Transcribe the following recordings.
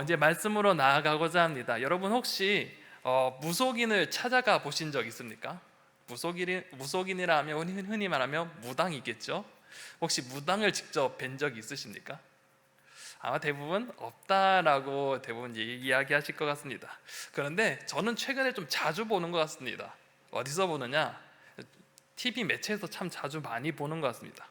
이제 말씀으로 나아가고자 합니다. 여러분 혹시 무속인을 찾아가 보신 적 있습니까? 무속인이라 하면 흔히 말하면 무당이겠죠. 혹시 무당을 직접 뵌 적이 있으십니까? 아마 대부분 없다라고 대부분 이야기하실 것 같습니다. 그런데 저는 최근에 좀 자주 보는 것 같습니다. 어디서 보느냐? TV 매체에서 참 자주 많이 보는 것 같습니다.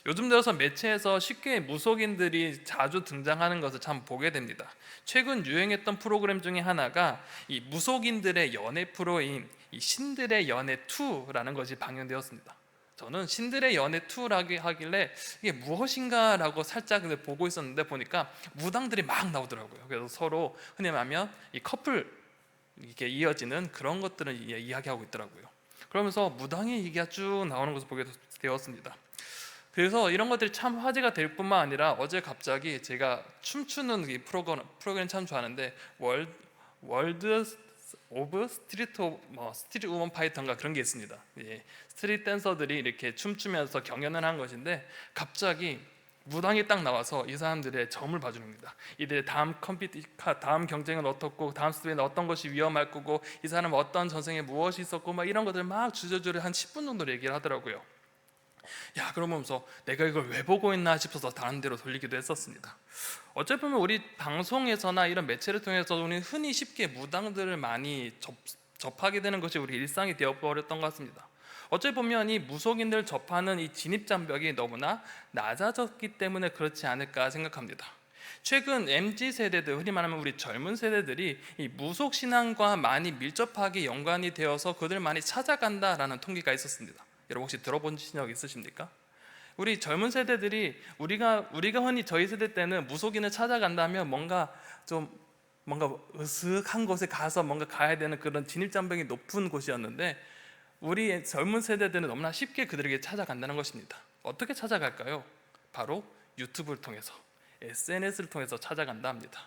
요즘 들어서 매체에서 쉽게 무속인들이 자주 등장하는 것을 참 보게 됩니다. 최근 유행했던 프로그램 중에 하나가 이 무속인들의 연애 프로인 이 신들의 연애 2라는 것이 방영되었습니다. 저는 신들의 연애 2라고 하길래 이게 무엇인가라고 살짝 보고 있었는데 보니까 무당들이 막 나오더라고요. 그래서 서로 흔히 말하면 이 커플 이렇게 이어지는 그런 것들을 이야기하고 있더라고요. 그러면서 무당의 얘기가 쭉 나오는 것을 보게 되었습니다. 그래서 이런 것들이 참 화제가 될 뿐만 아니라 어제 갑자기 제가 춤추는 이 프로그램 참 좋아하는데 월드 오브 스트리트 우먼 파이터인가 그런 게 있습니다. 스트리트 댄서들이 이렇게 춤추면서 경연을 한 것인데 갑자기 무당이 딱 나와서 이 사람들의 점을 봐줍니다. 이들의 다음 경쟁은 어떻고 다음 스텝에는 어떤 것이 위험할 거고 이 사람은 어떤 전생에 무엇이 있었고 막 이런 것들 막 주저주저 한 10분 정도 얘기를 하더라고요. 야, 그러면서 내가 이걸 왜 보고 있나 싶어서 다른 데로 돌리기도 했었습니다. 어찌 보면 우리 방송에서나 이런 매체를 통해서 우리 흔히 쉽게 무당들을 많이 접하게 되는 것이 우리 일상이 되어버렸던 것 같습니다. 어찌 보면 이 무속인들 접하는 이 진입장벽이 너무나 낮아졌기 때문에 그렇지 않을까 생각합니다. 최근 MZ세대들, 흔히 말하면 우리 젊은 세대들이 이 무속신앙과 많이 밀접하게 연관이 되어서 그들 많이 찾아간다라는 통계가 있었습니다. 여러분 혹시 들어보신 적 있으십니까? 우리 젊은 세대들이 우리가 흔히 저희 세대 때는 무속인을 찾아간다면 뭔가 으슥한 곳에 가서 뭔가 가야 되는 그런 진입장벽이 높은 곳이었는데 우리 젊은 세대들은 너무나 쉽게 그들에게 찾아간다는 것입니다. 어떻게 찾아갈까요? 바로 유튜브를 통해서, SNS를 통해서 찾아간다 합니다.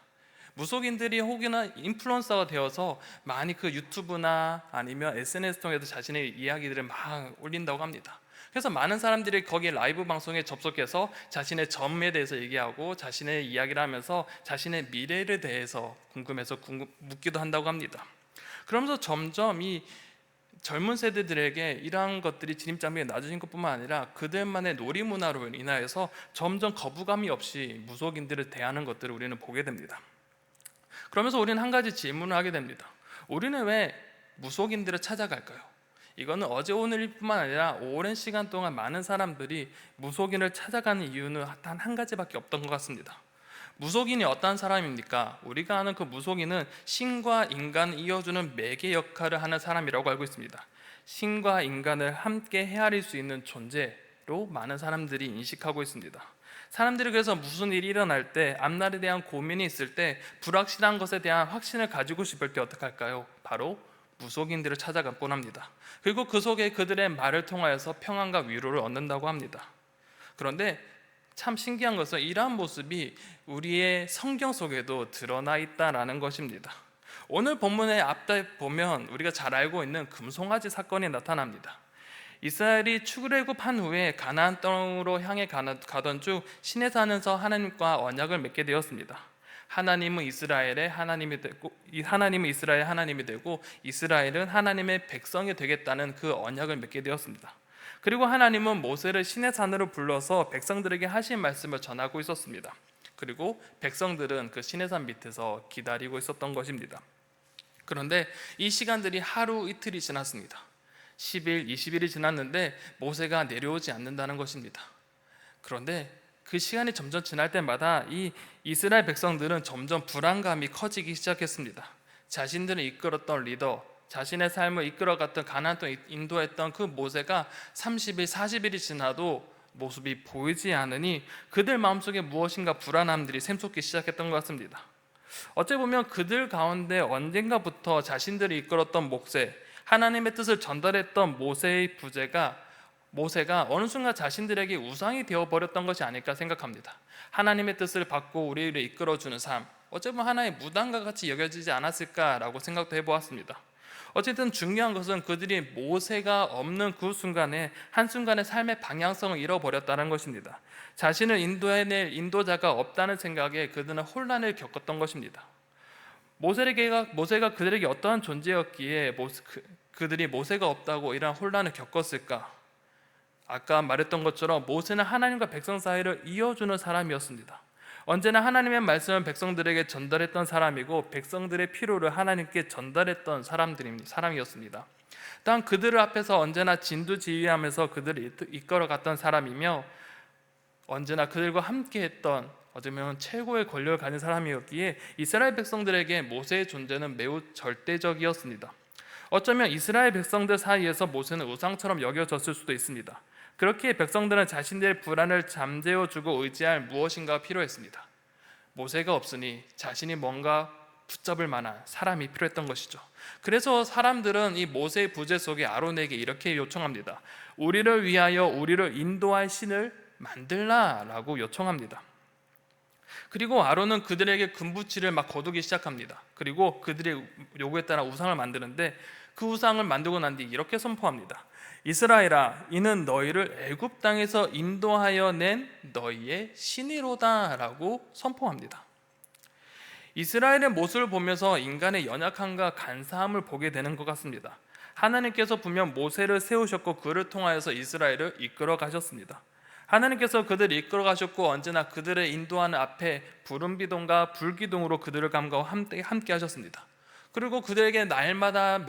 무속인들이 혹여나 인플루언서가 되어서 많이 그 유튜브나 아니면 SNS 통해서 자신의 이야기들을 막 올린다고 합니다. 그래서 많은 사람들이 거기에 라이브 방송에 접속해서 자신의 점에 대해서 얘기하고 자신의 이야기를 하면서 자신의 미래에 대해서 궁금해서 묻기도 한다고 합니다. 그러면서 점점 이 젊은 세대들에게 이러한 것들이 진입장벽이 낮아진 것뿐만 아니라 그들만의 놀이문화로 인하여서 점점 거부감이 없이 무속인들을 대하는 것들을 우리는 보게 됩니다. 그러면서 우리는 한 가지 질문을 하게 됩니다. 우리는 왜 무속인들을 찾아갈까요? 이거는 어제 오늘뿐만 아니라 오랜 시간 동안 많은 사람들이 무속인을 찾아가는 이유는 단 한 가지밖에 없던 것 같습니다. 무속인이 어떤 사람입니까? 우리가 아는 그 무속인은 신과 인간을 이어주는 매개 역할을 하는 사람이라고 알고 있습니다. 신과 인간을 함께 헤아릴 수 있는 존재로 많은 사람들이 인식하고 있습니다. 사람들이 그래서 무슨 일이 일어날 때, 앞날에 대한 고민이 있을 때, 불확실한 것에 대한 확신을 가지고 싶을 때 어떻게 할까요? 바로 무속인들을 찾아가곤 합니다. 그리고 그 속에 그들의 말을 통하여서 평안과 위로를 얻는다고 합니다. 그런데 참 신기한 것은 이러한 모습이 우리의 성경 속에도 드러나 있다는 것입니다. 오늘 본문의 앞에 보면 우리가 잘 알고 있는 금송아지 사건이 나타납니다. 이스라엘이 출애굽한 후에 가나안 땅으로 향해 가던 중 시내산에서 하나님과 언약을 맺게 되었습니다. 하나님은 이스라엘의 하나님이 되고 이스라엘은 하나님의 백성이 되겠다는 그 언약을 맺게 되었습니다. 그리고 하나님은 모세를 시내산으로 불러서 백성들에게 하신 말씀을 전하고 있었습니다. 그리고 백성들은 그 시내산 밑에서 기다리고 있었던 것입니다. 그런데 이 시간들이 하루 이틀이 지났습니다. 10일, 20일이 지났는데 모세가 내려오지 않는다는 것입니다. 그런데 그 시간이 점점 지날 때마다 이 이스라엘 백성들은 점점 불안감이 커지기 시작했습니다. 자신들을 이끌었던 리더, 자신의 삶을 이끌어갔던 가나안 땅을 인도했던 그 모세가 30일, 40일이 지나도 모습이 보이지 않으니 그들 마음속에 무엇인가 불안함들이 샘솟기 시작했던 것 같습니다. 어찌 보면 그들 가운데 언젠가부터 자신들이 이끌었던 모세, 하나님의 뜻을 전달했던 모세가 어느 순간 자신들에게 우상이 되어버렸던 것이 아닐까 생각합니다. 하나님의 뜻을 받고 우리를 이끌어주는 삶, 어쩌면 하나의 무당과 같이 여겨지지 않았을까라고 생각도 해보았습니다. 어쨌든 중요한 것은 그들이 모세가 없는 그 순간에 한순간에 삶의 방향성을 잃어버렸다는 것입니다. 자신을 인도해낼 인도자가 없다는 생각에 그들은 혼란을 겪었던 것입니다. 모세가 그들에게 어떠한 존재였기에 그들이 모세가 없다고 이러한 혼란을 겪었을까? 아까 말했던 것처럼 모세는 하나님과 백성 사이를 이어주는 사람이었습니다. 언제나 하나님의 말씀을 백성들에게 전달했던 사람이고 백성들의 필요를 하나님께 전달했던 사람이었습니다. 또한 그들 앞에서 언제나 진두지휘하면서 그들을 이끌어갔던 사람이며 언제나 그들과 함께했던 어쩌면 최고의 권력을 가진 사람이었기에 이스라엘 백성들에게 모세의 존재는 매우 절대적이었습니다. 어쩌면 이스라엘 백성들 사이에서 모세는 우상처럼 여겨졌을 수도 있습니다. 그렇게 백성들은 자신들의 불안을 잠재워주고 의지할 무엇인가가 필요했습니다. 모세가 없으니 자신이 뭔가 붙잡을 만한 사람이 필요했던 것이죠. 그래서 사람들은 이 모세의 부재 속에 아론에게 이렇게 요청합니다. 우리를 위하여 우리를 인도할 신을 만들라라고 요청합니다. 그리고 아론은 그들에게 금부치를 막 거두기 시작합니다. 그리고 그들의 요구에 따라 우상을 만드는데 그 우상을 만들고 난 뒤 이렇게 선포합니다. 이스라엘아, 이는 너희를 애굽 땅에서 인도하여 낸 너희의 신이로다라고 선포합니다. 이스라엘의 모습을 보면서 인간의 연약함과 간사함을 보게 되는 것 같습니다. 하나님께서 분명 모세를 세우셨고 그를 통하여서 이스라엘을 이끌어 가셨습니다. 하나님께서 그들을 이끌어 가셨고 언제나 그들을 인도하는 앞에 부름기둥과 불기둥으로 그들을 감가와 함께 하셨습니다. 그리고 그들에게 날마다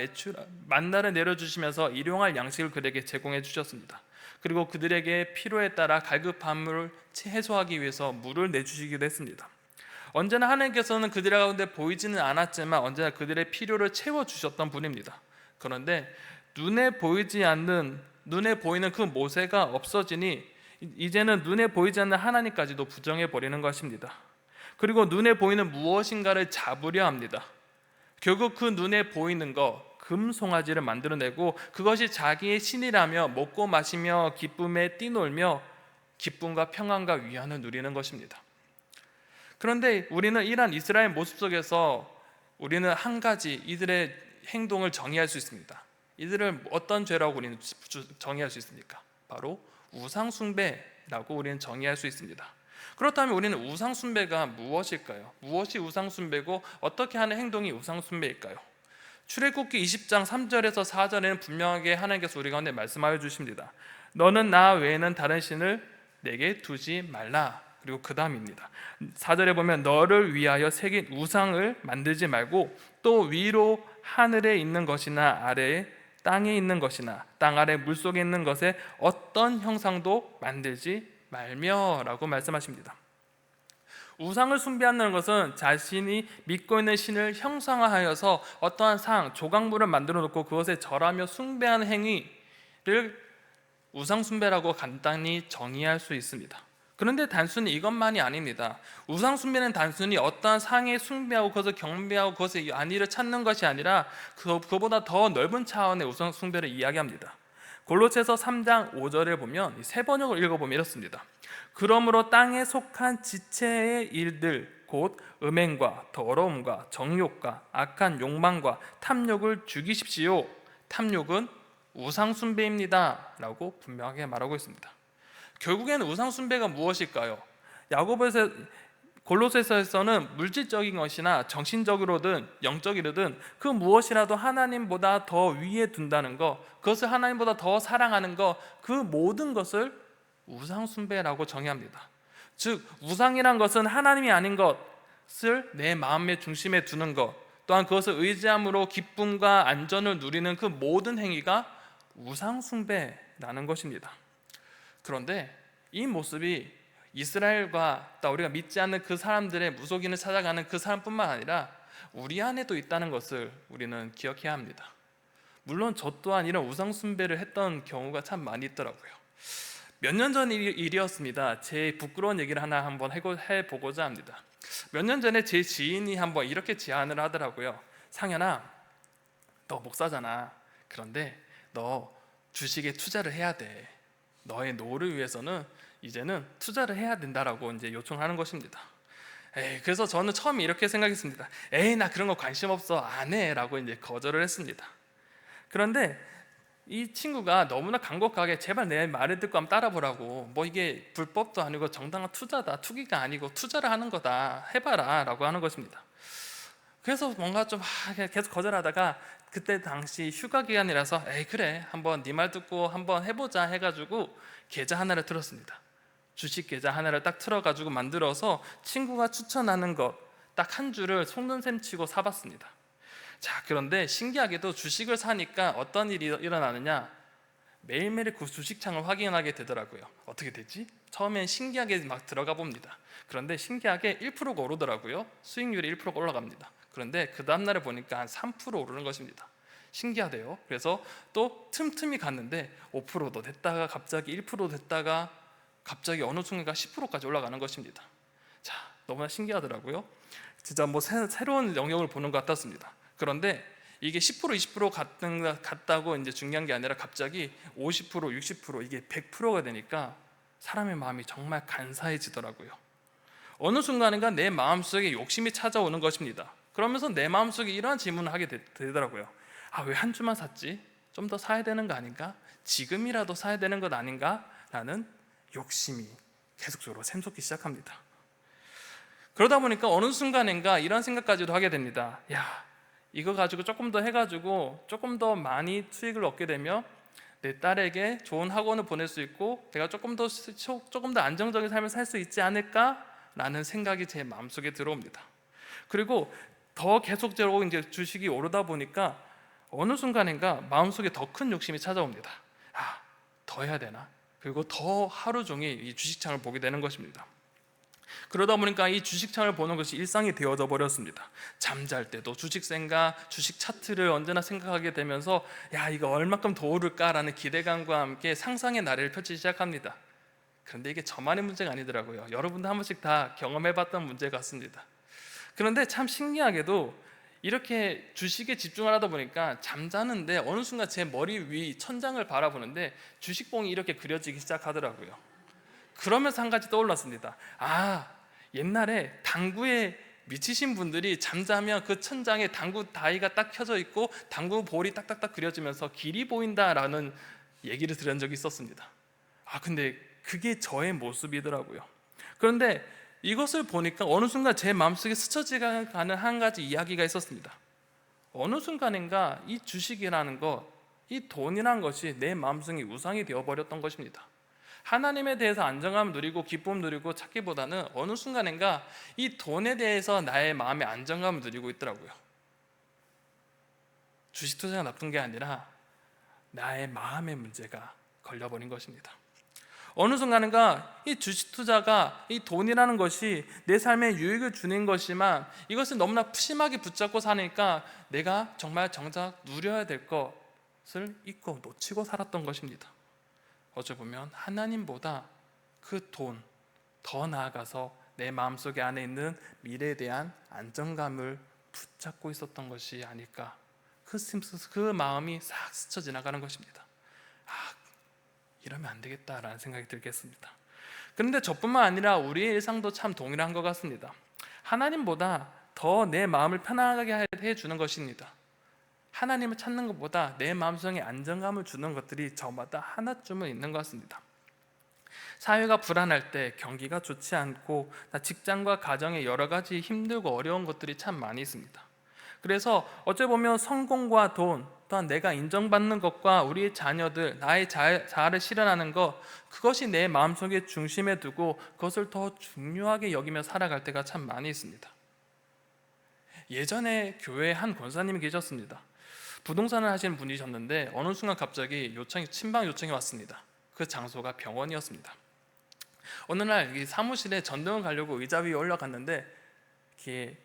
만나를 내려주시면서 일용할 양식을 그들에게 제공해 주셨습니다. 그리고 그들에게 필요에 따라 갈급함을 해소하기 위해서 물을 내주시기도 했습니다. 언제나 하나님께서는 그들 가운데 보이지는 않았지만 언제나 그들의 필요를 채워주셨던 분입니다. 그런데 눈에 보이는 그 모세가 없어지니 이제는 눈에 보이지 않는 하나님까지도 부정해버리는 것입니다. 그리고 눈에 보이는 무엇인가를 잡으려 합니다. 결국 그 눈에 보이는 것, 금송아지를 만들어내고 그것이 자기의 신이라며 먹고 마시며 기쁨에 뛰놀며 기쁨과 평안과 위안을 누리는 것입니다. 그런데 우리는 이러한 이스라엘 모습 속에서 우리는 한 가지 이들의 행동을 정의할 수 있습니다. 이들을 어떤 죄라고 우리는 정의할 수 있습니까? 바로 우상숭배라고 우리는 정의할 수 있습니다. 그렇다면 우리는 우상숭배가 무엇일까요? 무엇이 우상숭배고 어떻게 하는 행동이 우상숭배일까요? 출애굽기 20장 3절에서 4절에는 분명하게 하나님께서 우리 가운데 말씀하여 주십니다. 너는 나 외에는 다른 신을 내게 두지 말라. 그리고 그 다음입니다. 4절에 보면 너를 위하여 새긴 우상을 만들지 말고 또 위로 하늘에 있는 것이나 아래에 땅에 있는 것이나 땅 아래 물속에 있는 것에 어떤 형상도 만들지 말며라고 말씀하십니다. 우상을 숭배한다는 것은 자신이 믿고 있는 신을 형상화하여서 어떠한 상, 조각물을 만들어 놓고 그것에 절하며 숭배하는 행위를 우상 숭배라고 간단히 정의할 수 있습니다. 그런데 단순히 이것만이 아닙니다. 우상 숭배는 단순히 어떠한 상에 숭배하고 그것을 경배하고 그것의 안위를 찾는 것이 아니라 그보다 더 넓은 차원의 우상 숭배를 이야기합니다. 골로새서 3장 5절에 보면 세 번역을 읽어보면 이렇습니다. 그러므로 땅에 속한 지체의 일들 곧 음행과 더러움과 정욕과 악한 욕망과 탐욕을 죽이십시오. 탐욕은 우상 숭배입니다 라고 분명하게 말하고 있습니다. 결국에는 우상 숭배가 무엇일까요? 골로새서에서는 물질적인 것이나 정신적으로든 영적이로든 그 무엇이라도 하나님보다 더 위에 둔다는 것, 그것을 하나님보다 더 사랑하는 것, 그 모든 것을 우상 숭배라고 정의합니다. 즉 우상이란 것은 하나님이 아닌 것을 내 마음의 중심에 두는 것, 또한 그것을 의지함으로 기쁨과 안전을 누리는 그 모든 행위가 우상 숭배라는 것입니다. 그런데 이 모습이 이스라엘과 또 우리가 믿지 않는 그 사람들의 무속인을 찾아가는 그 사람뿐만 아니라 우리 안에도 있다는 것을 우리는 기억해야 합니다. 물론 저 또한 이런 우상 숭배를 했던 경우가 참 많이 있더라고요. 몇 년 전 일이었습니다. 제 부끄러운 얘기를 하나 한번 해보고자 합니다. 몇 년 전에 제 지인이 한번 이렇게 제안을 하더라고요. 상현아, 너 목사잖아. 그런데 너 주식에 투자를 해야 돼. 너의 노후를 위해서는 이제는 투자를 해야 된다라고 이제 요청하는 것입니다. 그래서 저는 처음에 이렇게 생각했습니다. 나 그런 거 관심 없어, 안 해라고 이제 거절을 했습니다. 그런데 이 친구가 너무나 간곡하게 제발 내 말을 듣고 한번 따라보라고, 뭐 이게 불법도 아니고 정당한 투자다, 투기가 아니고 투자를 하는 거다, 해봐라 라고 하는 것입니다. 그래서 뭔가 좀 계속 거절하다가 그때 당시 휴가 기간이라서 에이 그래 한번 네 말 듣고 한번 해보자 해가지고 계좌 하나를 틀었습니다. 주식 계좌 하나를 딱 틀어가지고 만들어서 친구가 추천하는 것 딱 한 줄을 속는 셈 치고 사봤습니다. 자, 그런데 신기하게도 주식을 사니까 어떤 일이 일어나느냐, 매일매일 그 주식창을 확인하게 되더라고요. 어떻게 됐지? 처음엔 신기하게 막 들어가 봅니다. 그런데 신기하게 1%가 오르더라고요. 수익률이 1%가 올라갑니다. 그런데 그 다음날에 보니까 한 3% 오르는 것입니다. 신기하대요. 그래서 또 틈틈이 갔는데 5%도 됐다가 갑자기 1% 됐다가 갑자기 어느 순간가 10%까지 올라가는 것입니다. 자, 너무나 신기하더라고요. 진짜 뭐 새로운 영역을 보는 것 같았습니다. 그런데 이게 10% 20% 갔다고 이제 중요한 게 아니라 갑자기 50% 60% 이게 100%가 되니까 사람의 마음이 정말 간사해지더라고요. 어느 순간인가 내 마음속에 욕심이 찾아오는 것입니다. 그러면서 내 마음속에 이러한 질문을 하게 되더라고요. 아, 왜 한 주만 샀지? 좀 더 사야 되는 거 아닌가? 지금이라도 사야 되는 것 아닌가? 라는 욕심이 계속적으로 샘솟기 시작합니다. 그러다 보니까 어느 순간인가 이런 생각까지도 하게 됩니다. 야, 이거 가지고 조금 더 해가지고 조금 더 많이 수익을 얻게 되면 내 딸에게 좋은 학원을 보낼 수 있고 내가 조금 더 안정적인 삶을 살 수 있지 않을까라는 생각이 제 마음속에 들어옵니다. 그리고 더 계속적으로 이제 주식이 오르다 보니까 어느 순간인가 마음속에 더 큰 욕심이 찾아옵니다. 아, 더 해야 되나? 그리고 더 하루 종일 이 주식창을 보게 되는 것입니다. 그러다 보니까 이 주식창을 보는 것이 일상이 되어져 버렸습니다. 잠잘 때도 주식 생각, 주식 차트를 언제나 생각하게 되면서 야, 이거 얼마큼 더 오를까라는 기대감과 함께 상상의 나래를 펼치기 시작합니다. 그런데 이게 저만의 문제가 아니더라고요. 여러분도 한 번씩 다 경험해봤던 문제 같습니다. 그런데 참 신기하게도 이렇게 주식에 집중을 하다 보니까 잠자는데 어느 순간 제 머리 위 천장을 바라보는데 주식봉이 이렇게 그려지기 시작하더라고요. 그러면서 한 가지 떠올랐습니다. 아, 옛날에 당구에 미치신 분들이 잠자면 그 천장에 당구 다이가 딱 켜져 있고 당구 볼이 딱딱딱 그려지면서 길이 보인다라는 얘기를 들은 적이 있었습니다. 아, 근데 그게 저의 모습이더라고요. 그런데 이것을 보니까 어느 순간 제 마음속에 스쳐지가는 한 가지 이야기가 있었습니다. 어느 순간인가 이 주식이라는 것, 이 돈이라는 것이 내 마음속에 우상이 되어버렸던 것입니다. 하나님에 대해서 안정감 누리고 기쁨 누리고 찾기보다는 어느 순간인가 이 돈에 대해서 나의 마음의 안정감을 누리고 있더라고요. 주식 투자가 나쁜 게 아니라 나의 마음의 문제가 걸려버린 것입니다. 어느 순간인가 이 주식 투자가 이 돈이라는 것이 내 삶에 유익을 주는 것이지만 이것을 너무나 푸심하게 붙잡고 사니까 내가 정말 정작 누려야 될 것을 잊고 놓치고 살았던 것입니다. 어찌 보면 하나님보다 그 돈, 더 나아가서 내 마음속에 안에 있는 미래에 대한 안정감을 붙잡고 있었던 것이 아닐까. 그 마음이 싹 스쳐 지나가는 것입니다. 아, 이러면 안 되겠다라는 생각이 들겠습니다. 그런데 저뿐만 아니라 우리의 일상도 참 동일한 것 같습니다. 하나님보다 더 내 마음을 편안하게 해주는 것입니다. 하나님을 찾는 것보다 내 마음속에 안정감을 주는 것들이 저마다 하나쯤은 있는 것 같습니다. 사회가 불안할 때, 경기가 좋지 않고 직장과 가정에 여러 가지 힘들고 어려운 것들이 참 많이 있습니다. 그래서 어찌 보면 성공과 돈, 또한 내가 인정받는 것과 우리의 자녀들, 나의 자아를 실현하는 것, 그것이 내 마음속에 중심에 두고 그것을 더 중요하게 여기며 살아갈 때가 참 많이 있습니다. 예전에 교회에 한 권사님이 계셨습니다. 부동산을 하시는 분이셨는데 어느 순간 갑자기 친방 요청이 왔습니다. 그 장소가 병원이었습니다. 어느 날 이 사무실에 전등을 가려고 의자 위에 올라갔는데 그게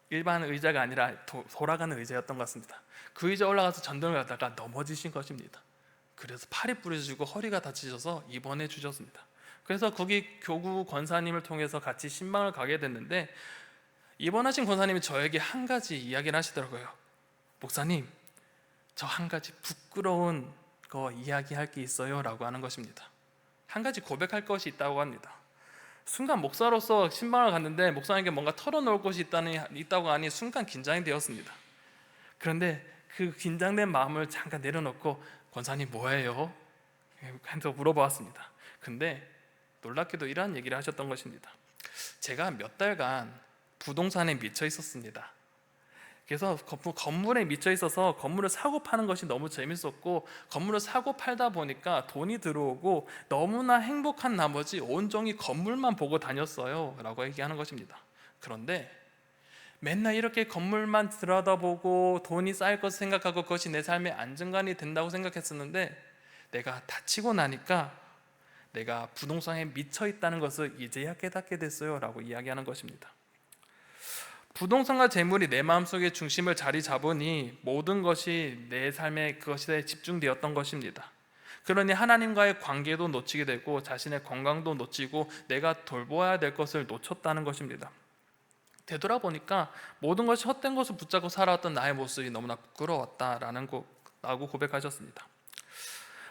일반 의자가 아니라 돌아가는 의자였던 것 같습니다. 그 의자 올라가서 전등을 가다가 넘어지신 것입니다. 그래서 팔이 부러지고 허리가 다치셔서 입원해 주셨습니다. 그래서 거기 교구 권사님을 통해서 같이 신방을 가게 됐는데 입원하신 권사님이 저에게 한 가지 이야기를 하시더라고요. 목사님, 저 한 가지 부끄러운 거 이야기할 게 있어요 라고 하는 것입니다. 한 가지 고백할 것이 있다고 합니다. 순간 목사로서 신방을 갔는데 목사님께 뭔가 털어놓을 것이 있다고 하니 순간 긴장이 되었습니다. 그런데 그 긴장된 마음을 잠깐 내려놓고 권사님 뭐예요? 해서 물어보았습니다. 근데 놀랍게도 이러한 얘기를 하셨던 것입니다. 제가 몇 달간 부동산에 미쳐 있었습니다. 그래서 건물에 미쳐 있어서 건물을 사고 파는 것이 너무 재밌었고, 건물을 사고 팔다 보니까 돈이 들어오고 너무나 행복한 나머지 온종일 건물만 보고 다녔어요 라고 얘기하는 것입니다. 그런데 맨날 이렇게 건물만 들여다보고 돈이 쌓일 것을 생각하고 그것이 내 삶의 안정감이 된다고 생각했었는데, 내가 다치고 나니까 내가 부동산에 미쳐 있다는 것을 이제야 깨닫게 됐어요 라고 이야기하는 것입니다. 부동산과 재물이 내 마음속에 중심을 자리 잡으니 모든 것이 내 삶에 그것에 집중되었던 것입니다. 그러니 하나님과의 관계도 놓치게 되고 자신의 건강도 놓치고 내가 돌보아야 될 것을 놓쳤다는 것입니다. 되돌아보니까 모든 것이 헛된 것을 붙잡고 살아왔던 나의 모습이 너무나 부끄러웠다라고 고백하셨습니다.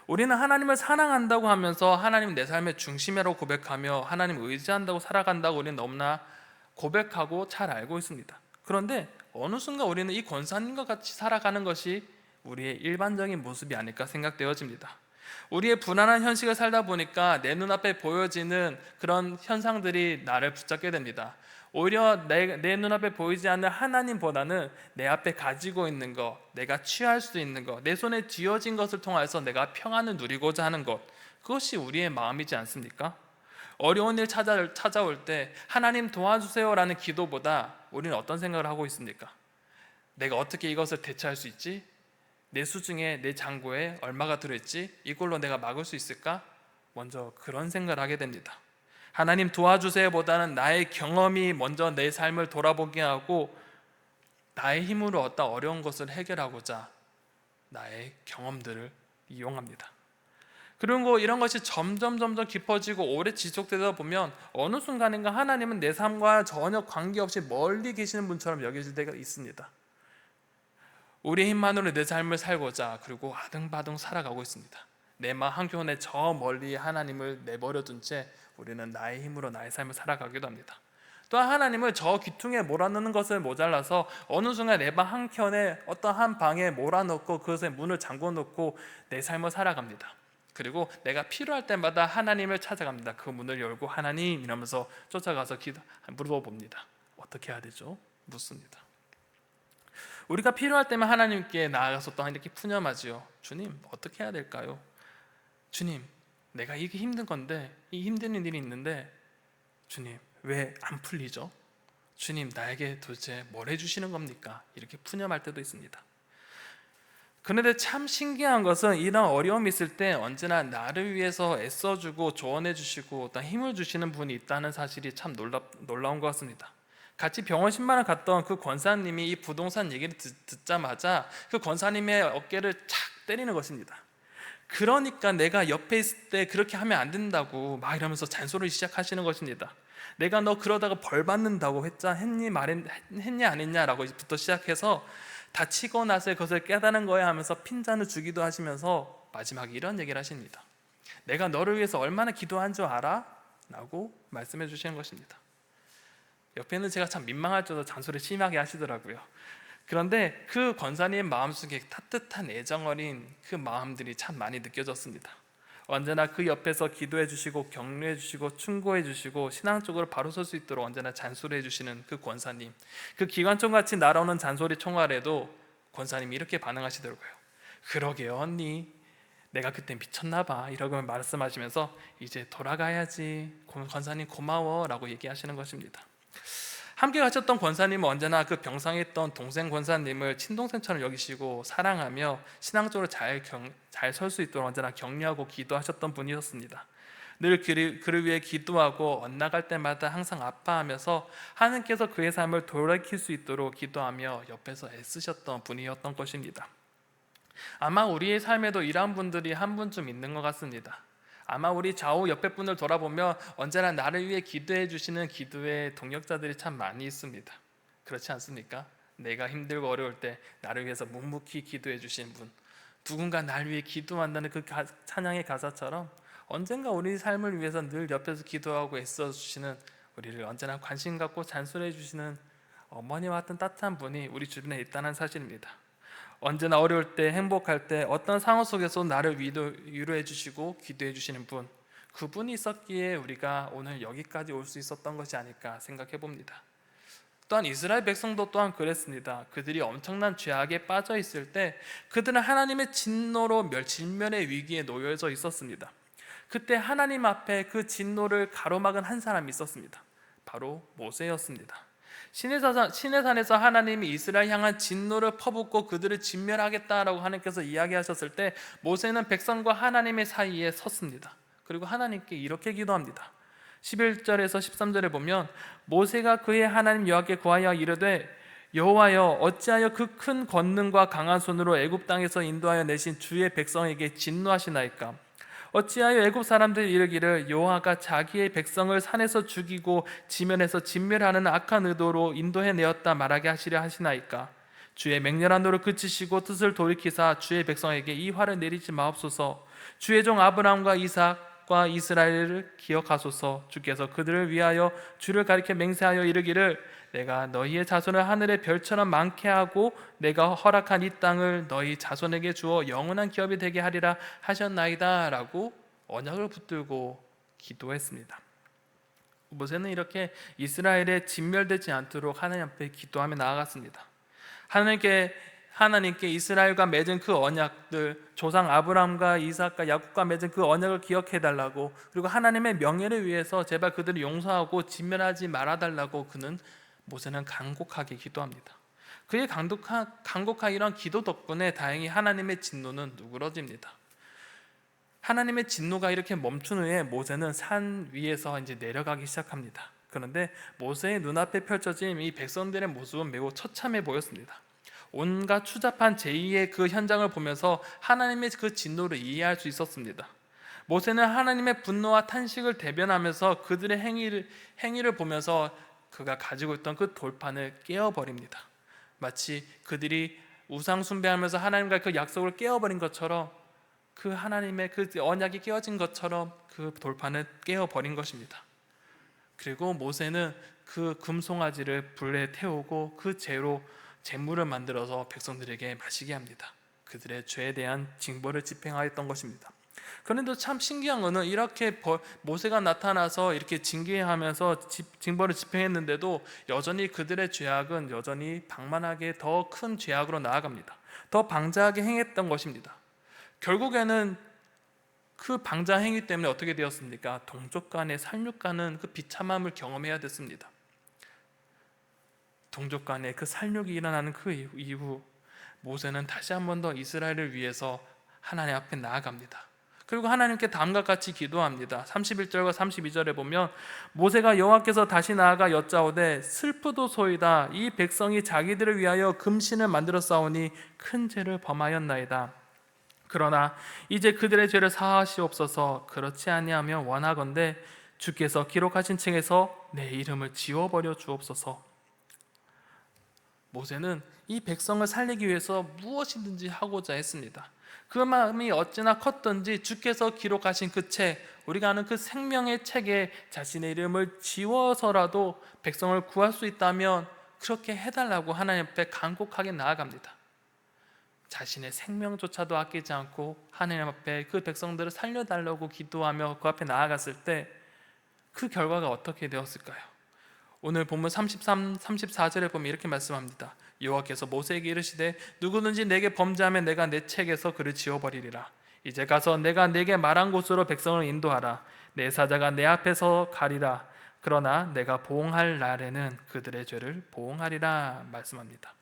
우리는 하나님을 사랑한다고 하면서 하나님 내 삶의 중심이라고 고백하며 하나님을 의지한다고 살아간다고 우리는 너무나 고백하고 잘 알고 있습니다. 그런데 어느 순간 우리는 이 권사님과 같이 살아가는 것이 우리의 일반적인 모습이 아닐까 생각되어집니다. 우리의 불안한 현실을 살다 보니까 내 눈앞에 보여지는 그런 현상들이 나를 붙잡게 됩니다. 오히려 내 눈앞에 보이지 않는 하나님보다는 내 앞에 가지고 있는 것, 내가 취할 수 있는 것, 내 손에 쥐어진 것을 통해서 내가 평안을 누리고자 하는 것, 그것이 우리의 마음이지 않습니까? 어려운 일 찾아올 때 하나님 도와주세요 라는 기도보다 우리는 어떤 생각을 하고 있습니까? 내가 어떻게 이것을 대처할 수 있지? 내 수중에 내 잔고에 얼마가 들어있지? 이걸로 내가 막을 수 있을까? 먼저 그런 생각을 하게 됩니다. 하나님 도와주세요 보다는 나의 경험이 먼저 내 삶을 돌아보게 하고 나의 힘으로 어떤 어려운 것을 해결하고자 나의 경험들을 이용합니다. 그리고 이런 것이 점점 깊어지고 오래 지속되다 보면 어느 순간인가 하나님은 내 삶과 전혀 관계없이 멀리 계시는 분처럼 여겨질 때가 있습니다. 우리의 힘만으로 내 삶을 살고자 그리고 아등바등 살아가고 있습니다. 내 마음 한켠에 저 멀리 하나님을 내버려둔 채 우리는 나의 힘으로 나의 삶을 살아가기도 합니다. 또한 하나님을 저 귀퉁이에 몰아넣는 것을 모자라서 어느 순간 내 방 한켠에 어떤 한 방에 몰아넣고 그것에 문을 잠궈놓고 내 삶을 살아갑니다. 그리고 내가 필요할 때마다 하나님을 찾아갑니다. 그 문을 열고 하나님 이러면서 쫓아가서 물어봅니다. 어떻게 해야 되죠? 묻습니다. 우리가 필요할 때만 하나님께 나아가서 또한 이렇게 푸념하지요. 주님 어떻게 해야 될까요? 주님 내가 이게 힘든 건데 이 힘든 일이 있는데 주님 왜 안 풀리죠? 주님 나에게 도대체 뭘 해주시는 겁니까? 이렇게 푸념할 때도 있습니다. 그런데 참 신기한 것은 이런 어려움이 있을 때 언제나 나를 위해서 애써주고 조언해주시고 어떤 힘을 주시는 분이 있다는 사실이 참 놀라운 것 같습니다. 같이 병원 신방을 갔던 그 권사님이 이 부동산 얘기를 듣자마자 그 권사님의 어깨를 착 때리는 것입니다. 그러니까 내가 옆에 있을 때 그렇게 하면 안 된다고 막 이러면서 잔소리를 시작하시는 것입니다. 내가 너 그러다가 벌 받는다고 했니 안 했냐라고 부터 시작해서 다치고 나서 그것을 깨달은 거야 하면서 핀잔을 주기도 하시면서 마지막에 이런 얘기를 하십니다. 내가 너를 위해서 얼마나 기도한 줄 알아? 라고 말씀해 주시는 것입니다. 옆에는 제가 참 민망할 정도로 잔소리 심하게 하시더라고요. 그런데 그 권사님의 마음속에 따뜻한 애정 어린 그 마음들이 참 많이 느껴졌습니다. 언제나 그 옆에서 기도해 주시고 격려해 주시고 충고해 주시고 신앙적으로 바로 설 수 있도록 언제나 잔소리해 주시는 그 권사님, 그 기관총같이 날아오는 잔소리 총알에도 권사님이 이렇게 반응하시더라고요. 그러게요 언니, 내가 그때 미쳤나 봐 이러고 말씀하시면서 이제 돌아가야지 권사님 고마워 라고 얘기하시는 것입니다. 함께 가셨던 권사님은 언제나 그 병상에 있던 동생 권사님을 친동생처럼 여기시고 사랑하며 신앙적으로 잘 설 수 있도록 언제나 격려하고 기도하셨던 분이었습니다. 늘 그를 위해 기도하고 엇나갈 때마다 항상 아파하면서 하나님께서 그의 삶을 돌이킬 수 있도록 기도하며 옆에서 애쓰셨던 분이었던 것입니다. 아마 우리의 삶에도 이러한 분들이 한 분쯤 있는 것 같습니다. 아마 우리 좌우 옆에 분을 돌아보면 언제나 나를 위해 기도해 주시는 기도의 동역자들이 참 많이 있습니다. 그렇지 않습니까? 내가 힘들고 어려울 때 나를 위해서 묵묵히 기도해 주시는 분, 누군가 나를 위해 기도한다는 그 찬양의 가사처럼 언젠가 우리 삶을 위해서 늘 옆에서 기도하고 애써 주시는, 우리를 언제나 관심 갖고 잔소리해 주시는 어머니와 같은 따뜻한 분이 우리 주변에 있다는 사실입니다. 언제나 어려울 때, 행복할 때, 어떤 상황 속에서 나를 위로해 주시고 기도해 주시는 분, 그분이 있었기에 우리가 오늘 여기까지 올 수 있었던 것이 아닐까 생각해 봅니다. 또한 이스라엘 백성도 또한 그랬습니다. 그들이 엄청난 죄악에 빠져 있을 때 그들은 하나님의 진노로 진멸의 위기에 놓여져 있었습니다. 그때 하나님 앞에 그 진노를 가로막은 한 사람이 있었습니다. 바로 모세였습니다. 시내 산에서 하나님이 이스라엘 향한 진노를 퍼붓고 그들을 진멸하겠다라고 하나님께서 이야기하셨을 때 모세는 백성과 하나님의 사이에 섰습니다. 그리고 하나님께 이렇게 기도합니다. 11절에서 13절에 보면 모세가 그의 하나님 여호와께 구하여 이르되 여호와여 어찌하여 그 큰 권능과 강한 손으로 애굽 땅에서 인도하여 내신 주의 백성에게 진노하시나이까. 어찌하여 애굽 사람들이 이르기를 여호와가 자기의 백성을 산에서 죽이고 지면에서 진멸하는 악한 의도로 인도해 내었다 말하게 하시려 하시나이까. 주의 맹렬한 노를 그치시고 뜻을 돌이키사 주의 백성에게 이 화를 내리지 마옵소서. 주의 종 아브라함과 이삭과 이스라엘을 기억하소서. 주께서 그들을 위하여 주를 가리켜 맹세하여 이르기를 내가 너희의 자손을 하늘의 별처럼 많게 하고 내가 허락한 이 땅을 너희 자손에게 주어 영원한 기업이 되게 하리라 하셨나이다 라고 언약을 붙들고 기도했습니다. 모세는 이렇게 이스라엘에 진멸되지 않도록 하나님 앞에 기도하며 나아갔습니다. 하나님께 이스라엘과 맺은 그 언약들, 조상 아브라함과 이삭과 야곱과 맺은 그 언약을 기억해 달라고, 그리고 하나님의 명예를 위해서 제발 그들을 용서하고 진멸하지 말아달라고 모세는 간곡하게 기도합니다. 그의 간곡한 이런 기도 덕분에 다행히 하나님의 진노는 누그러집니다. 하나님의 진노가 이렇게 멈춘 후에 모세는 산 위에서 이제 내려가기 시작합니다. 그런데 모세의 눈앞에 펼쳐진 이 백성들의 모습은 매우 처참해 보였습니다. 온갖 추잡한 제의의 그 현장을 보면서 하나님의 그 진노를 이해할 수 있었습니다. 모세는 하나님의 분노와 탄식을 대변하면서 그들의 행위를 보면서 그가 가지고 있던 그 돌판을 깨어버립니다. 마치 그들이 우상 숭배하면서 하나님과 그 약속을 깨어버린 것처럼, 그 하나님의 그 언약이 깨어진 것처럼 그 돌판을 깨어버린 것입니다. 그리고 모세는 그 금송아지를 불에 태우고 그 재로 제물을 만들어서 백성들에게 마시게 합니다. 그들의 죄에 대한 징벌을 집행하였던 것입니다. 그런데 참 신기한 것은 이렇게 모세가 나타나서 이렇게 징계하면서 징벌을 집행했는데도 여전히 그들의 죄악은 여전히 방만하게 더 큰 죄악으로 나아갑니다. 더 방자하게 행했던 것입니다. 결국에는 그 방자 행위 때문에 어떻게 되었습니까? 동족 간의 살육가는 그 비참함을 경험해야 됐습니다. 동족 간의 그 살육이 일어나는 그 이후 모세는 다시 한 번 더 이스라엘을 위해서 하나님 앞에 나아갑니다. 그리고 하나님께 다음과 같이 기도합니다. 31절과 32절에 보면 모세가 여호와께서 다시 나아가 여짜오되 슬프도소이다. 이 백성이 자기들을 위하여 금신을 만들어 싸우니 큰 죄를 범하였나이다. 그러나 이제 그들의 죄를 사하시옵소서. 그렇지 아니하면 원하건대 주께서 기록하신 책에서 내 이름을 지워버려 주옵소서. 모세는 이 백성을 살리기 위해서 무엇이든지 하고자 했습니다. 그 마음이 어찌나 컸던지 주께서 기록하신 그 책, 우리가 아는 그 생명의 책에 자신의 이름을 지워서라도 백성을 구할 수 있다면 그렇게 해달라고 하나님 앞에 간곡하게 나아갑니다. 자신의 생명조차도 아끼지 않고 하나님 앞에 그 백성들을 살려달라고 기도하며 그 앞에 나아갔을 때 그 결과가 어떻게 되었을까요? 오늘 본문 33, 34절에 보면 이렇게 말씀합니다. 여호와께서 모세에게 이르시되 누구든지 내게 범죄하면 내가 내 책에서 그를 지워버리리라. 이제 가서 내가 내게 말한 곳으로 백성을 인도하라. 내 사자가 내 앞에서 가리라. 그러나 내가 보응할 날에는 그들의 죄를 보응하리라 말씀합니다.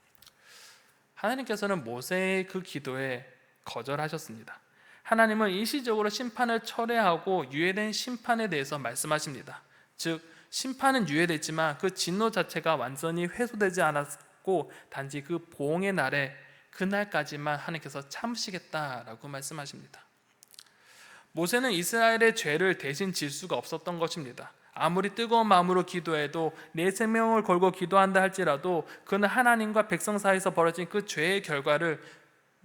하나님께서는 모세의 그 기도에 거절하셨습니다. 하나님은 일시적으로 심판을 철회하고 유예된 심판에 대해서 말씀하십니다. 즉 심판은 유예됐지만 그 진노 자체가 완전히 회수되지 않았고 단지 그 보응의 날에 그날까지만 하나님께서 참으시겠다라고 말씀하십니다. 모세는 이스라엘의 죄를 대신 질 수가 없었던 것입니다. 아무리 뜨거운 마음으로 기도해도 내 생명을 걸고 기도한다 할지라도 그는 하나님과 백성 사이에서 벌어진 그 죄의 결과를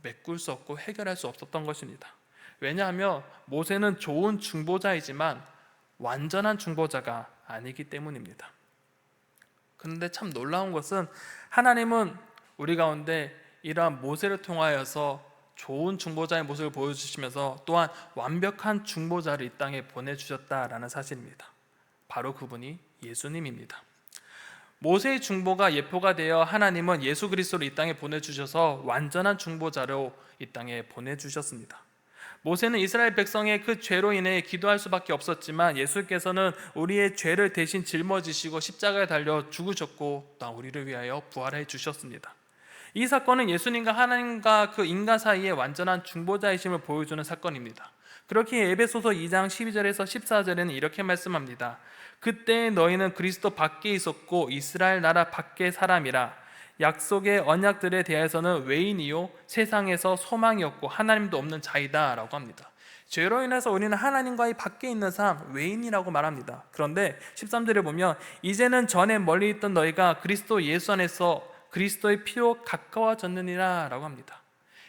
메꿀 수 없고 해결할 수 없었던 것입니다. 왜냐하면 모세는 좋은 중보자이지만 완전한 중보자가 아니기 때문입니다. 그런데 참 놀라운 것은 하나님은 우리 가운데 이러한 모세를 통하여서 좋은 중보자의 모습을 보여주시면서 또한 완벽한 중보자를 이 땅에 보내주셨다라는 사실입니다. 바로 그분이 예수님입니다. 모세의 중보가 예표가 되어 하나님은 예수 그리스도를 이 땅에 보내주셔서 완전한 중보자로 이 땅에 보내주셨습니다. 모세는 이스라엘 백성의 그 죄로 인해 기도할 수밖에 없었지만 예수께서는 우리의 죄를 대신 짊어지시고 십자가에 달려 죽으셨고 또 우리를 위하여 부활해 주셨습니다. 이 사건은 예수님과 하나님과 그 인간 사이의 완전한 중보자이심을 보여주는 사건입니다. 그렇게 에베소서 2장 12절에서 14절에는 이렇게 말씀합니다. 그때 너희는 그리스도 밖에 있었고 이스라엘 나라 밖의 사람이라. 약속의 언약들에 대해서는 외인이요 세상에서 소망이 없고 하나님도 없는 자이다 라고 합니다. 죄로 인해서 우리는 하나님과의 밖에 있는 삶, 외인이라고 말합니다. 그런데 13절에 보면 이제는 전에 멀리 있던 너희가 그리스도 예수 안에서 그리스도의 피로 가까워졌느니라 라고 합니다.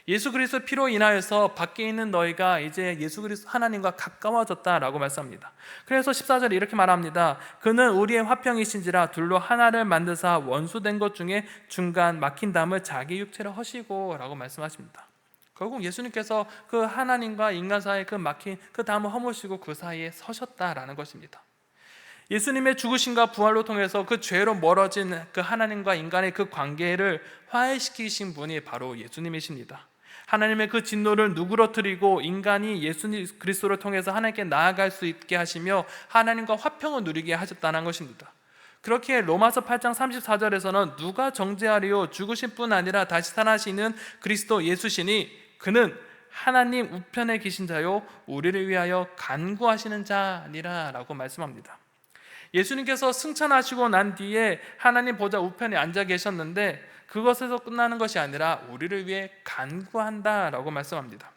예수 그리스도의 피로 인하여서 밖에 있는 너희가 이제 예수 그리스도 하나님과 가까워졌다라고 말씀합니다. 그래서 14절에 이렇게 말합니다. 그는 우리의 화평이신지라 둘로 하나를 만드사 원수된 것 중에 중간 막힌 담을 자기 육체로 허시고 라고 말씀하십니다. 결국 예수님께서 그 하나님과 인간 사이에 그 막힌 그 담을 허무시고 그 사이에 서셨다라는 것입니다. 예수님의 죽으심과 부활로 통해서 그 죄로 멀어진 그 하나님과 인간의 그 관계를 화해시키신 분이 바로 예수님이십니다. 하나님의 그 진노를 누그러뜨리고 인간이 예수 그리스도를 통해서 하나님께 나아갈 수 있게 하시며 하나님과 화평을 누리게 하셨다는 것입니다. 그렇게 로마서 8장 34절에서는 누가 정죄하리요 죽으신 뿐 아니라 다시 살아나시는 그리스도 예수시니 그는 하나님 우편에 계신 자요 우리를 위하여 간구하시는 자니라 라고 말씀합니다. 예수님께서 승천하시고 난 뒤에 하나님 보좌 우편에 앉아 계셨는데 그것에서 끝나는 것이 아니라 우리를 위해 간구한다라고 말씀합니다.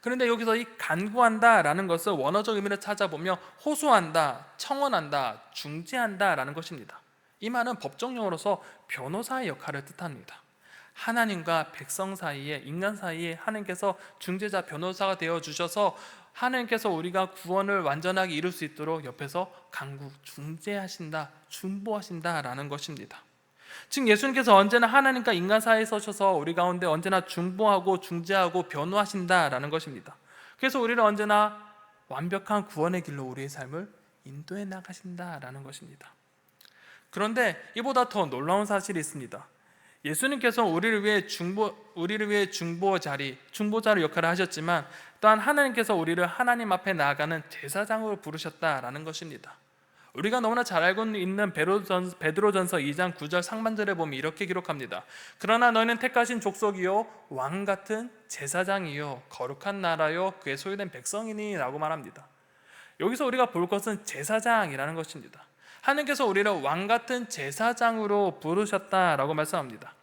그런데 여기서 이 간구한다라는 것을 원어적 의미를 찾아보면 호소한다, 청원한다, 중재한다라는 것입니다. 이 말은 법정용어로서 변호사의 역할을 뜻합니다. 하나님과 백성 사이에, 인간 사이에 하나님께서 중재자, 변호사가 되어주셔서 하나님께서 우리가 구원을 완전하게 이룰 수 있도록 옆에서 간구, 중재하신다, 중보하신다라는 것입니다. 즉 예수님께서 언제나 하나님과 인간 사이에 서셔서 우리 가운데 언제나 중보하고 중재하고 변호하신다라는 것입니다. 그래서 우리를 언제나 완벽한 구원의 길로 우리의 삶을 인도해 나가신다라는 것입니다. 그런데 이보다 더 놀라운 사실이 있습니다. 예수님께서 우리를 위해 중보자로 역할을 하셨지만 또한 하나님께서 우리를 하나님 앞에 나아가는 제사장으로 부르셨다라는 것입니다. 우리가 너무나 잘 알고 있는 베드로전서 2장 9절 상반절에 보면 이렇게 기록합니다. 그러나 너희는 택하신 족속이요 왕같은 제사장이요 거룩한 나라요 그의 소유된 백성이니 라고 말합니다. 여기서 우리가 볼 것은 제사장이라는 것입니다. 하나님께서 우리를 왕같은 제사장으로 부르셨다라고 말씀합니다.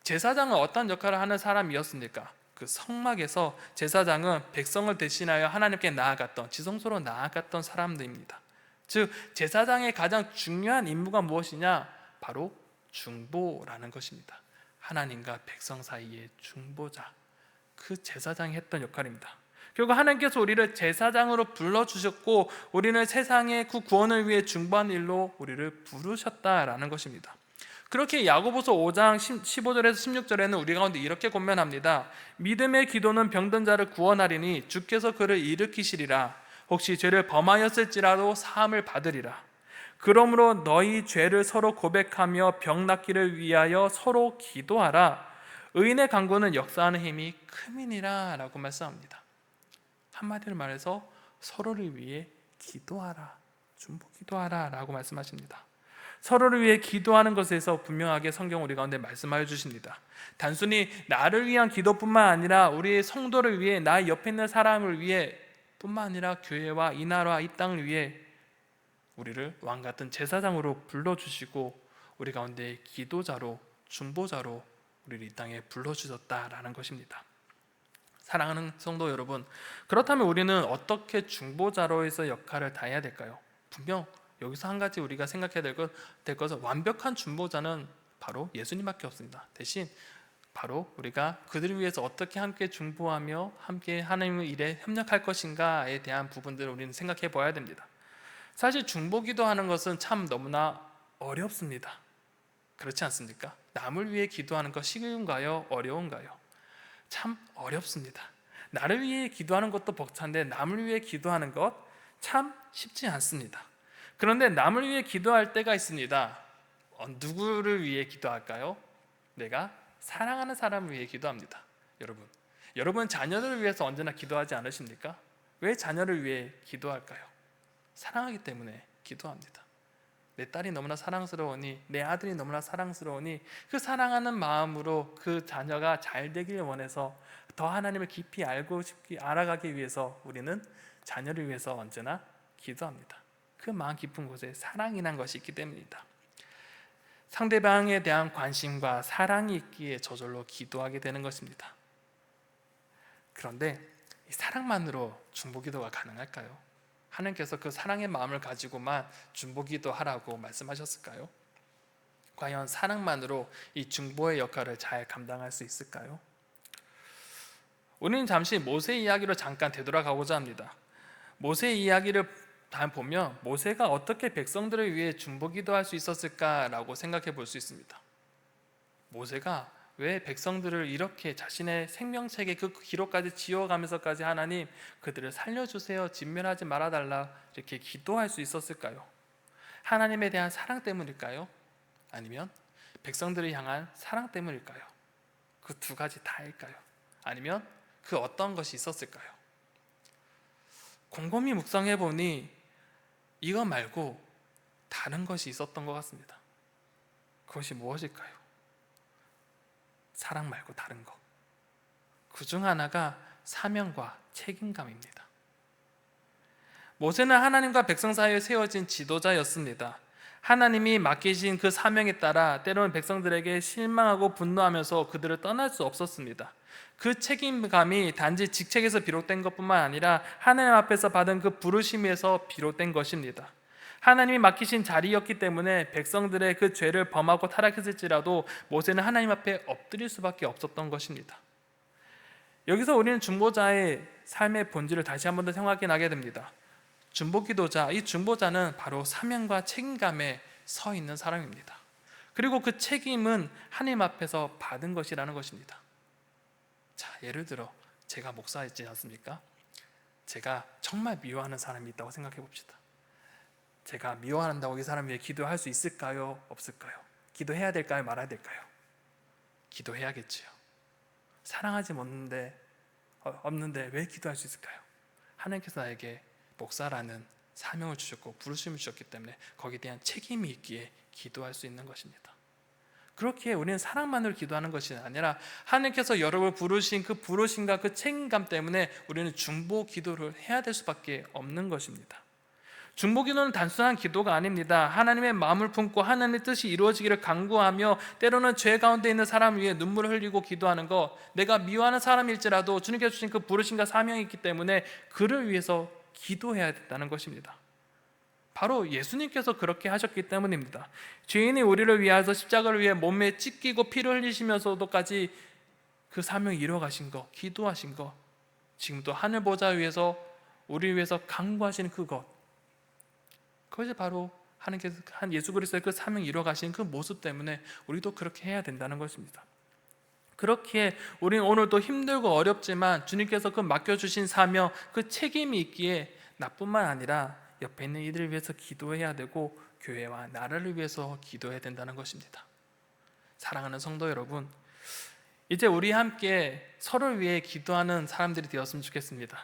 제사장은 어떤 역할을 하는 사람이었습니까? 그 성막에서 제사장은 백성을 대신하여 하나님께 나아갔던, 지성소로 나아갔던 사람들입니다. 즉 제사장의 가장 중요한 임무가 무엇이냐? 바로 중보라는 것입니다. 하나님과 백성 사이의 중보자, 그 제사장이 했던 역할입니다. 결국 하나님께서 우리를 제사장으로 불러주셨고 우리는 세상의 그 구원을 위해 중보하는 일로 우리를 부르셨다라는 것입니다. 그렇게 야고보서 5장 15절에서 16절에는 우리 가운데 이렇게 권면합니다. 믿음의 기도는 병든 자를 구원하리니 주께서 그를 일으키시리라. 혹시 죄를 범하였을지라도 사함을 받으리라. 그러므로 너희 죄를 서로 고백하며 병 낫기를 위하여 서로 기도하라. 의인의 간구는 역사하는 힘이 큼이니라 라고 말씀합니다. 한마디로 말해서 서로를 위해 기도하라, 중보 기도하라 라고 말씀하십니다. 서로를 위해 기도하는 것에서 분명하게 성경 우리 가운데 말씀하여 주십니다. 단순히 나를 위한 기도뿐만 아니라 우리의 성도를 위해, 나 옆에 있는 사람을 위해 뿐만 아니라 교회와 이 나라와 이 땅을 위해 우리를 왕같은 제사장으로 불러주시고 우리 가운데 기도자로, 중보자로 우리를 이 땅에 불러주셨다라는 것입니다. 사랑하는 성도 여러분, 그렇다면 우리는 어떻게 중보자로서 역할을 다해야 될까요? 분명 여기서 한 가지 우리가 생각해야 될 것은 완벽한 중보자는 바로 예수님밖에 없습니다. 대신 바로 우리가 그들을 위해서 어떻게 함께 중보하며 함께 하나님의 일에 협력할 것인가에 대한 부분들을 우리는 생각해 보아야 됩니다. 사실 중보기도 하는 것은 참 너무나 어렵습니다. 그렇지 않습니까? 남을 위해 기도하는 것 쉬운가요? 어려운가요? 참 어렵습니다. 나를 위해 기도하는 것도 벅찬데 남을 위해 기도하는 것 참 쉽지 않습니다. 그런데 남을 위해 기도할 때가 있습니다. 누구를 위해 기도할까요? 내가 사랑하는 사람을 위해 기도합니다. 여러분 자녀들을 위해서 언제나 기도하지 않으십니까? 왜 자녀를 위해 기도할까요? 사랑하기 때문에 기도합니다. 내 딸이 너무나 사랑스러우니, 내 아들이 너무나 사랑스러우니 그 사랑하는 마음으로 그 자녀가 잘 되길 원해서 더 하나님을 깊이 알아가기 위해서 우리는 자녀를 위해서 언제나 기도합니다. 그 마음 깊은 곳에 사랑이란 것이 있기 때문입니다. 상대방에 대한 관심과 사랑이 있기에 저절로 기도하게 되는 것입니다. 그런데 이 사랑만으로 중보기도가 가능할까요? 하나님께서 그 사랑의 마음을 가지고만 중보기도 하라고 말씀하셨을까요? 과연 사랑만으로 이 중보의 역할을 잘 감당할 수 있을까요? 우리는 잠시 모세 이야기로 잠깐 되돌아가고자 합니다. 모세 이야기를 보면 모세가 어떻게 백성들을 위해 중보기도할 수 있었을까라고 생각해 볼 수 있습니다. 모세가 왜 백성들을 이렇게 자신의 생명책에 그 기록까지 지어가면서까지 하나님 그들을 살려주세요, 진멸하지 말아달라 이렇게 기도할 수 있었을까요? 하나님에 대한 사랑 때문일까요? 아니면 백성들을 향한 사랑 때문일까요? 그 두 가지 다일까요? 아니면 그 어떤 것이 있었을까요? 곰곰이 묵상해 보니 이거 말고 다른 것이 있었던 것 같습니다. 그것이 무엇일까요? 사랑 말고 다른 것. 그 중 하나가 사명과 책임감입니다. 모세는 하나님과 백성 사이에 세워진 지도자였습니다. 하나님이 맡기신 그 사명에 따라 때로는 백성들에게 실망하고 분노하면서 그들을 떠날 수 없었습니다. 그 책임감이 단지 직책에서 비롯된 것뿐만 아니라 하나님 앞에서 받은 그 부르심에서 비롯된 것입니다. 하나님이 맡기신 자리였기 때문에 백성들의 그 죄를 범하고 타락했을지라도 모세는 하나님 앞에 엎드릴 수밖에 없었던 것입니다. 여기서 우리는 중보자의 삶의 본질을 다시 한 번 더 생각해 나게 됩니다. 중보기도자, 이 중보자는 바로 사명과 책임감에 서 있는 사람입니다. 그리고 그 책임은 하나님 앞에서 받은 것이라는 것입니다. 자, 예를 들어 제가 목사였지 않습니까? 제가 정말 미워하는 사람이 있다고 생각해 봅시다. 제가 미워한다고 이 사람 위해 기도할 수 있을까요? 없을까요? 기도해야 될까요? 말아야 될까요? 기도해야겠지요. 사랑하지 없는데 왜 기도할 수 있을까요? 하나님께서 나에게 목사라는 사명을 주셨고 부르심을 주셨기 때문에 거기에 대한 책임이 있기에 기도할 수 있는 것입니다. 그렇기에 우리는 사랑만으로 기도하는 것이 아니라 하나님께서 여러분을 부르신 그 부르심과 그 책임감 때문에 우리는 중보 기도를 해야 될 수밖에 없는 것입니다. 중보기도는 단순한 기도가 아닙니다. 하나님의 마음을 품고 하나님의 뜻이 이루어지기를 간구하며 때로는 죄 가운데 있는 사람을 위해 눈물을 흘리고 기도하는 것, 내가 미워하는 사람일지라도 주님께서 주신 그 부르심과 사명이 있기 때문에 그를 위해서 기도해야 된다는 것입니다. 바로 예수님께서 그렇게 하셨기 때문입니다. 죄인이 우리를 위하여서 십자가를 위해 몸에 찢기고 피를 흘리시면서도까지 그 사명을 이뤄가신 것, 기도하신 것, 지금도 하늘 보좌 위에서 우리를 위해서 간구하시는 그것, 그것이 바로 하나님께서 한 예수 그리스도의 그 사명을 이뤄가신 그 모습 때문에 우리도 그렇게 해야 된다는 것입니다. 그렇기에 우리는 오늘도 힘들고 어렵지만 주님께서 그 맡겨주신 사명, 그 책임이 있기에 나뿐만 아니라 옆에 있는 이들을 위해서 기도해야 되고 교회와 나라를 위해서 기도해야 된다는 것입니다. 사랑하는 성도 여러분, 이제 우리 함께 서로를 위해 기도하는 사람들이 되었으면 좋겠습니다.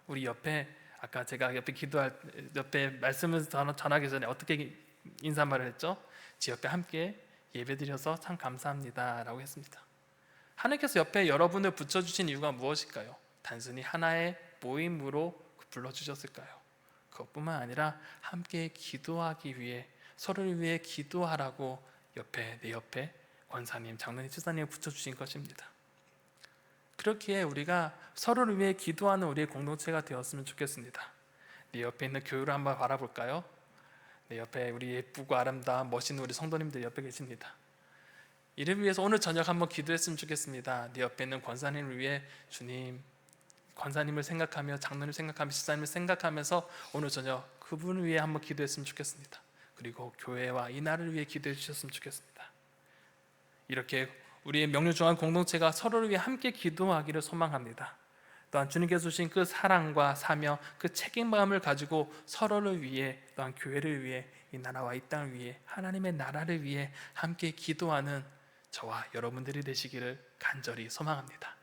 우리 옆에 아까 제가 옆에 말씀을 전하기 전에 어떻게 인사말을 했죠? 제 옆에 함께 예배드려서 참 감사합니다 라고 했습니다. 하나님께서 옆에 여러분을 붙여주신 이유가 무엇일까요? 단순히 하나의 모임으로 불러주셨을까요? 그것뿐만 아니라 함께 기도하기 위해 서로를 위해 기도하라고 내 옆에 권사님, 장로님, 집사님을 붙여주신 것입니다. 그렇기에 우리가 서로를 위해 기도하는 우리의 공동체가 되었으면 좋겠습니다. 내 옆에 있는 교회를 한번 바라볼까요? 내 옆에 우리 예쁘고 아름다운 멋있는 우리 성도님들 옆에 계십니다. 이를 위해서 오늘 저녁 한번 기도했으면 좋겠습니다. 내 옆에 있는 권사님을 위해 주님, 권사님을 생각하며 장로님을 생각하며 집사님을 생각하면서 오늘 저녁 그분을 위해 한번 기도했으면 좋겠습니다. 그리고 교회와 이 나라를 위해 기도해 주셨으면 좋겠습니다. 이렇게 우리의 명륜중앙 공동체가 서로를 위해 함께 기도하기를 소망합니다. 또한 주님께서 주신 그 사랑과 사명, 그 책임감을 가지고 서로를 위해, 또한 교회를 위해, 이 나라와 이 땅을 위해, 하나님의 나라를 위해 함께 기도하는 저와 여러분들이 되시기를 간절히 소망합니다.